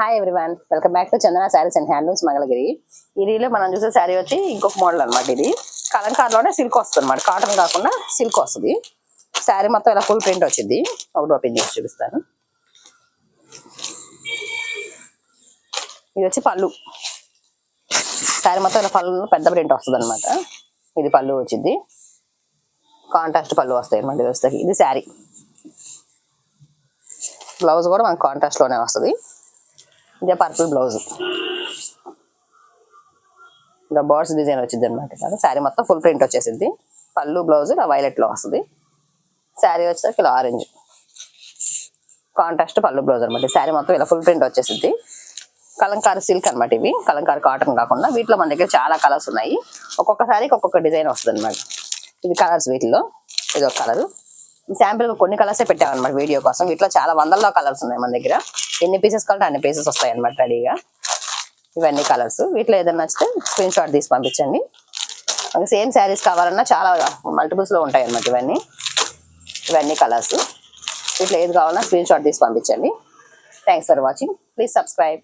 Hi everyone, welcome back to Chandana saris and handlooms Mangalagiri. ఈ రీలో మనం చూసే శారీ వచ్చి ఇంకొక మోడల్ అనమాట. ఇది కలంకార్లోనే సిల్క్ వస్తుంది అనమాట, కాటన్ కాకుండా సిల్క్ వస్తుంది. శారీ మొత్తం ఇలా ఫుల్ ప్రింట్ వచ్చింది. ఒకటి ఓపెన్ చేసి చూపిస్తాను. ఇది వచ్చి పళ్ళు. శారీ మొత్తం ఇలా పళ్ళు పెద్ద ప్రింట్ వస్తుంది అనమాట. ఇది పళ్ళు వచ్చింది, కాంట్రాస్ట్ పళ్ళు వస్తాయి అనమాట. ఇది వస్తాయి. ఇది శారీ బ్లౌజ్ కూడా మనకు కాంట్రాస్ట్ లోనే వస్తుంది. ఇదే పర్పుల్ బ్లౌజ్, ఇలా బర్డ్స్ డిజైన్ వచ్చింది అనమాట. శారీ మొత్తం ఫుల్ ప్రింట్ వచ్చేసింది. పళ్ళు బ్లౌజ్ ఇలా వైలెట్ లో వస్తుంది. శారీ వచ్చేసరికి ఇలా ఆరెంజ్ కాంట్రాస్ట్ పళ్ళు బ్లౌజ్ అనమాట. శారీ మొత్తం ఇలా ఫుల్ ప్రింట్ వచ్చేసింది. కలంకారీ సిల్క్ అనమాట. ఇవి కలంకారీ కాటన్ కాకుండా వీటిలో మన దగ్గర చాలా కలర్స్ ఉన్నాయి. ఒక్కొక్క శారీకి ఒక్కొక్క డిజైన్ వస్తుంది అనమాట. ఇది కలర్స్, వీటిలో ఇది ఒక కలర్. శాంపిల్ కొన్ని కలర్సే పెట్టామన్నమాట వీడియో కోసం. వీటిలో చాలా వందల్లో కలర్స్ ఉన్నాయి మన దగ్గర. ఎన్ని పీసెస్ కావాలంటే అన్ని పీసెస్ వస్తాయి అనమాట రెడీగా. ఇవన్నీ కలర్స్. వీటిలో ఏదైనా నచ్చితే స్క్రీన్ షాట్ తీసి పంపించండి. సేమ్ శారీస్ కావాలన్నా చాలా మల్టిపుల్స్ లో ఉంటాయి అనమాట. ఇవన్నీ కలర్స్. వీటిలో ఏది కావాలన్నా స్క్రీన్ షాట్ తీసి పంపించండి. Thanks for watching. Please subscribe.